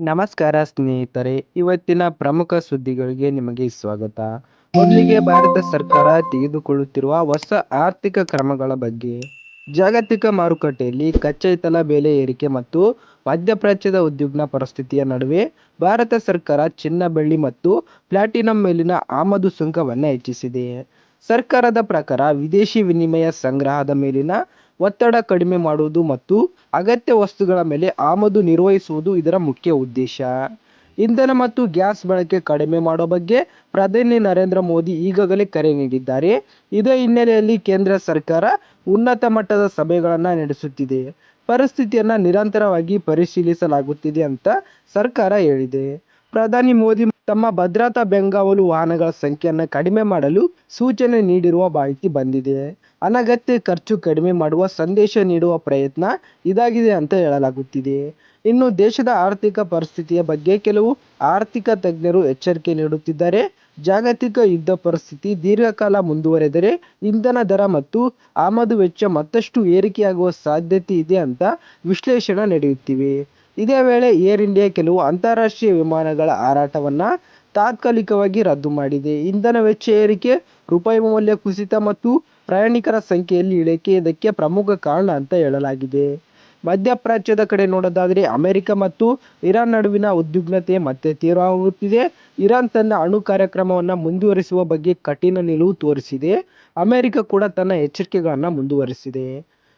ನಮಸ್ಕಾರ ಸ್ನೇಹಿತರೆ, ಇವತ್ತಿನ ಪ್ರಮುಖ ಸುದ್ದಿಗಳಿಗೆ ನಿಮಗೆ ಸ್ವಾಗತ. ಮೊದಲಿಗೆ ಭಾರತ ಸರ್ಕಾರ ತೆಗೆದುಕೊಳ್ಳುತ್ತಿರುವ ಹೊಸ ಆರ್ಥಿಕ ಕ್ರಮಗಳ ಬಗ್ಗೆ. ಜಾಗತಿಕ ಮಾರುಕಟ್ಟೆಯಲ್ಲಿ ಕಚ್ಚಾತೈಲ ಬೆಲೆ ಏರಿಕೆ ಮತ್ತು ಮಧ್ಯಪ್ರಾಚ್ಯದ ಉದ್ವಿಗ್ನ ಪರಿಸ್ಥಿತಿಯ ನಡುವೆ ಭಾರತ ಸರ್ಕಾರ ಚಿನ್ನ, ಬೆಳ್ಳಿ ಮತ್ತು ಪ್ಲಾಟಿನಂ ಮೇಲಿನ ಆಮದು ಸುಂಕವನ್ನು ಹೆಚ್ಚಿಸಿದೆ. ಸರ್ಕಾರದ ಪ್ರಕಾರ ವಿದೇಶಿ ವಿನಿಮಯ ಸಂಗ್ರಹದ ಮೇಲಿನ ಒತ್ತಡ ಕಡಿಮೆ ಮಾಡುವುದು ಮತ್ತು ಅಗತ್ಯ ವಸ್ತುಗಳ ಮೇಲೆ ಆಮದು ನಿರ್ವಹಿಸುವುದು ಇದರ ಮುಖ್ಯ ಉದ್ದೇಶ. ಇಂಧನ ಮತ್ತು ಗ್ಯಾಸ್ ಬಳಕೆ ಕಡಿಮೆ ಮಾಡುವ ಬಗ್ಗೆ ಪ್ರಧಾನಿ ನರೇಂದ್ರ ಮೋದಿ ಈಗಾಗಲೇ ಕರೆ ನೀಡಿದ್ದಾರೆ. ಇದೇ ಹಿನ್ನೆಲೆಯಲ್ಲಿ ಕೇಂದ್ರ ಸರ್ಕಾರ ಉನ್ನತ ಮಟ್ಟದ ಸಭೆಗಳನ್ನು ನಡೆಸುತ್ತಿದೆ. ಪರಿಸ್ಥಿತಿಯನ್ನು ನಿರಂತರವಾಗಿ ಪರಿಶೀಲಿಸಲಾಗುತ್ತಿದೆ ಅಂತ ಸರ್ಕಾರ ಹೇಳಿದೆ. ಪ್ರಧಾನಿ ಮೋದಿ ತಮ್ಮ ಭದ್ರತಾ ಬೆಂಗಾವಲು ವಾಹನಗಳ ಸಂಖ್ಯೆಯನ್ನು ಕಡಿಮೆ ಮಾಡಲು ಸೂಚನೆ ನೀಡಿರುವ ಮಾಹಿತಿ ಬಂದಿದೆ. ಅನಗತ್ಯ ಖರ್ಚು ಕಡಿಮೆ ಮಾಡುವ ಸಂದೇಶ ನೀಡುವ ಪ್ರಯತ್ನ ಇದಾಗಿದೆ ಅಂತ ಹೇಳಲಾಗುತ್ತಿದೆ. ಇನ್ನು ದೇಶದ ಆರ್ಥಿಕ ಪರಿಸ್ಥಿತಿಯ ಬಗ್ಗೆ ಕೆಲವು ಆರ್ಥಿಕ ತಜ್ಞರು ಎಚ್ಚರಿಕೆ ನೀಡುತ್ತಿದ್ದಾರೆ. ಜಾಗತಿಕ ಯುದ್ಧ ಪರಿಸ್ಥಿತಿ ದೀರ್ಘಕಾಲ ಮುಂದುವರೆದರೆ ಇಂಧನ ದರ ಮತ್ತು ಆಮದು ವೆಚ್ಚ ಮತ್ತಷ್ಟು ಏರಿಕೆಯಾಗುವ ಸಾಧ್ಯತೆ ಇದೆ ಅಂತ ವಿಶ್ಲೇಷಣೆ ನಡೆಯುತ್ತಿವೆ. ಇದೇ ವೇಳೆ ಏರ್ ಇಂಡಿಯಾ ಕೆಲವು ಅಂತಾರಾಷ್ಟ್ರೀಯ ವಿಮಾನಗಳ ಹಾರಾಟವನ್ನು ತಾತ್ಕಾಲಿಕವಾಗಿ ರದ್ದು ಮಾಡಿದೆ. ಇಂಧನ ವೆಚ್ಚ ಏರಿಕೆ, ರೂಪಾಯಿ ಮೌಲ್ಯ ಕುಸಿತ ಮತ್ತು ಪ್ರಯಾಣಿಕರ ಸಂಖ್ಯೆಯಲ್ಲಿ ಇಳಿಕೆ ಇದಕ್ಕೆ ಪ್ರಮುಖ ಕಾರಣ ಅಂತ ಹೇಳಲಾಗಿದೆ. ಮಧ್ಯಪ್ರಾಚ್ಯದ ಕಡೆ ನೋಡೋದಾದರೆ ಅಮೆರಿಕ ಮತ್ತು ಇರಾನ್ ನಡುವಿನ ಉದ್ವಿಗ್ನತೆ ಮತ್ತೆ ತೀವ್ರವಾಗುತ್ತಿದೆ. ಇರಾನ್ ತನ್ನ ಅಣು ಕಾರ್ಯಕ್ರಮವನ್ನು ಮುಂದುವರಿಸುವ ಬಗ್ಗೆ ಕಠಿಣ ನಿಲುವು ತೋರಿಸಿದೆ. ಅಮೆರಿಕ ಕೂಡ ತನ್ನ ಎಚ್ಚರಿಕೆಗಳನ್ನು ಮುಂದುವರಿಸಿದೆ.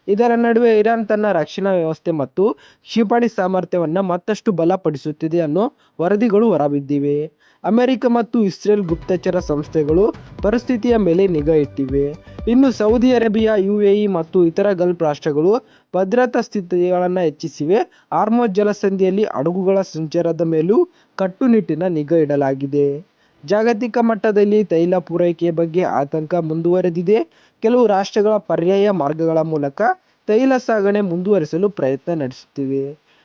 ಇದರ ನಡುವೆ ಇರಾನ್ ತನ್ನ ರಕ್ಷಣಾ ವ್ಯವಸ್ಥೆ ಮತ್ತು ಕ್ಷಿಪಣಿ ಸಾಮರ್ಥ್ಯವನ್ನು ಮತ್ತಷ್ಟು ಬಲಪಡಿಸುತ್ತಿದೆ ಅನ್ನೋ ವರದಿಗಳು ಹೊರಬಿದ್ದಿವೆ. ಅಮೆರಿಕ ಮತ್ತು ಇಸ್ರೇಲ್ ಗುಪ್ತಚರ ಸಂಸ್ಥೆಗಳು ಪರಿಸ್ಥಿತಿಯ ಮೇಲೆ ನಿಗಾ ಇಟ್ಟಿವೆ. ಇನ್ನು ಸೌದಿ ಅರೇಬಿಯಾ, UAE ಮತ್ತು ಇತರ ಗಲ್ಫ್ ರಾಷ್ಟ್ರಗಳು ಭದ್ರತಾ ಸ್ಥಿತಿಗಳನ್ನು ಹೆಚ್ಚಿಸಿವೆ. ಹಾರ್ಮುಜ್ ಜಲಸಂಧಿಯಲ್ಲಿ ಹಡಗುಗಳ ಸಂಚಾರದ ಮೇಲೂ ಕಟ್ಟುನಿಟ್ಟಿನ ನಿಗಾ ಇಡಲಾಗಿದೆ. ಜಾಗತಿಕ ಮಟ್ಟದಲ್ಲಿ ತೈಲ ಪೂರೈಕೆಯ ಬಗ್ಗೆ ಆತಂಕ ಮುಂದುವರೆದಿದೆ. ಕೆಲವು ರಾಷ್ಟ್ರಗಳ ಪರ್ಯಾಯ ಮಾರ್ಗಗಳ ಮೂಲಕ ತೈಲ ಸಾಗಣೆ ಮುಂದುವರಿಸಲು ಪ್ರಯತ್ನ ನಡೆಸುತ್ತಿವೆ.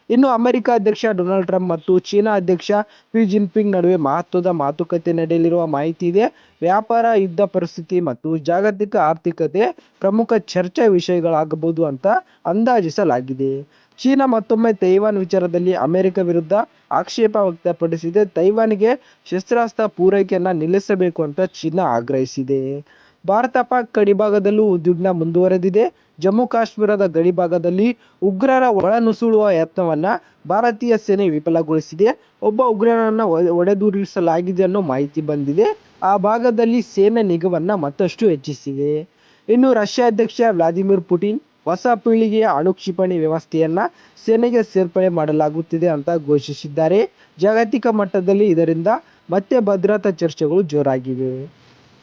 ಇನ್ನು ಅಮೆರಿಕ ಅಧ್ಯಕ್ಷ ಡೊನಾಲ್ಡ್ ಟ್ರಂಪ್ ಮತ್ತು ಚೀನಾ ಅಧ್ಯಕ್ಷ ಕ್ಸಿ ಜಿನ್ಪಿಂಗ್ ನಡುವೆ ಮಹತ್ವದ ಮಾತುಕತೆ ನಡೆಯಲಿರುವ ಮಾಹಿತಿ ಇದೆ. ವ್ಯಾಪಾರ, ಯುದ್ಧ ಪರಿಸ್ಥಿತಿ ಮತ್ತು ಜಾಗತಿಕ ಆರ್ಥಿಕತೆ ಪ್ರಮುಖ ಚರ್ಚಾ ವಿಷಯಗಳಾಗಬಹುದು ಅಂತ ಅಂದಾಜಿಸಲಾಗಿದೆ. ಚೀನಾ ಮತ್ತೊಮ್ಮೆ ತೈವಾನ್ ವಿಚಾರದಲ್ಲಿ ಅಮೆರಿಕ ವಿರುದ್ಧ ಆಕ್ಷೇಪ ವ್ಯಕ್ತಪಡಿಸಿದೆ. ತೈವಾನ್ಗೆ ಶಸ್ತ್ರಾಸ್ತ್ರ ಪೂರೈಕೆಯನ್ನು ನಿಲ್ಲಿಸಬೇಕು ಅಂತ ಚೀನಾ ಆಗ್ರಹಿಸಿದೆ. ಭಾರತ-ಪಾಕ್ ಗಡಿಭಾಗದಲ್ಲೂ ಉದ್ವಿಗ್ನ ಮುಂದುವರೆದಿದೆ. ಜಮ್ಮು ಕಾಶ್ಮೀರದ ಗಡಿಭಾಗದಲ್ಲಿ ಉಗ್ರರ ಒಳನುಸುಳುವ ಯತ್ನವನ್ನು ಭಾರತೀಯ ಸೇನೆ ವಿಫಲಗೊಳಿಸಿದೆ. ಒಬ್ಬ ಉಗ್ರನನ್ನು ಹೊಡೆದುರುಳಿಸಲಾಗಿದೆ ಅನ್ನೋ ಮಾಹಿತಿ ಬಂದಿದೆ. ಆ ಭಾಗದಲ್ಲಿ ಸೇನೆ ನಿಗಾವನ್ನು ಮತ್ತಷ್ಟು ಹೆಚ್ಚಿಸಿದೆ. ಇನ್ನು ರಷ್ಯಾ ಅಧ್ಯಕ್ಷ ವ್ಲಾದಿಮಿರ್ ಪುಟಿನ್ ಹೊಸ ಪೀಳಿಗೆಯ ಅಣು ಕ್ಷಿಪಣಿ ವ್ಯವಸ್ಥೆಯನ್ನು ಸೇನೆಗೆ ಸೇರ್ಪಡೆ ಮಾಡಲಾಗುತ್ತಿದೆ ಅಂತ ಘೋಷಿಸಿದ್ದಾರೆ. ಜಾಗತಿಕ ಮಟ್ಟದಲ್ಲಿ ಇದರಿಂದ ಮತ್ತೆ ಭದ್ರತಾ ಚರ್ಚೆಗಳು ಜೋರಾಗಿವೆ.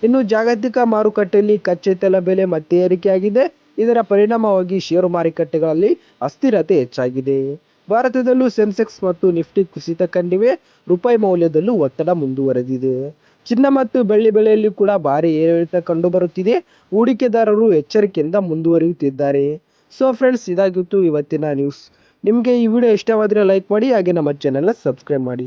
ಇನ್ನು ಜಾಗತಿಕ ಮಾರುಕಟ್ಟೆಯಲ್ಲಿ ಕಚ್ಚಾತೈಲ ಬೆಲೆ ಮತ್ತೆ ಏರಿಕೆಯಾಗಿದೆ. ಇದರ ಪರಿಣಾಮವಾಗಿ ಷೇರು ಮಾರುಕಟ್ಟೆಗಳಲ್ಲಿ ಅಸ್ಥಿರತೆ ಹೆಚ್ಚಾಗಿದೆ. ಭಾರತದಲ್ಲೂ ಸೆನ್ಸೆಕ್ಸ್ ಮತ್ತು ನಿಫ್ಟಿ ಕುಸಿತ ಕಂಡಿವೆ. ರೂಪಾಯಿ ಮೌಲ್ಯದಲ್ಲೂ ಒತ್ತಡ ಮುಂದುವರೆದಿದೆ. ಚಿನ್ನ ಮತ್ತು ಬೆಳ್ಳಿ ಬೆಲೆಯಲ್ಲಿ ಕೂಡ ಭಾರಿ ಏರಿಳಿತ ಕಂಡುಬರುತ್ತಿದೆ. ಹೂಡಿಕೆದಾರರು ಎಚ್ಚರಿಕೆಯಿಂದ ಮುಂದುವರಿಯುತ್ತಿದ್ದಾರೆ. ಸೊ ಫ್ರೆಂಡ್ಸ್, ಇದಾಗಿತ್ತು ಇವತ್ತಿನ ನ್ಯೂಸ್. ನಿಮಗೆ ಈ ವಿಡಿಯೋ ಇಷ್ಟವಾದರೆ ಲೈಕ್ ಮಾಡಿ, ಹಾಗೆ ನಮ್ಮ ಚಾನೆಲ್ನ ಸಬ್ಸ್ಕ್ರೈಬ್ ಮಾಡಿ.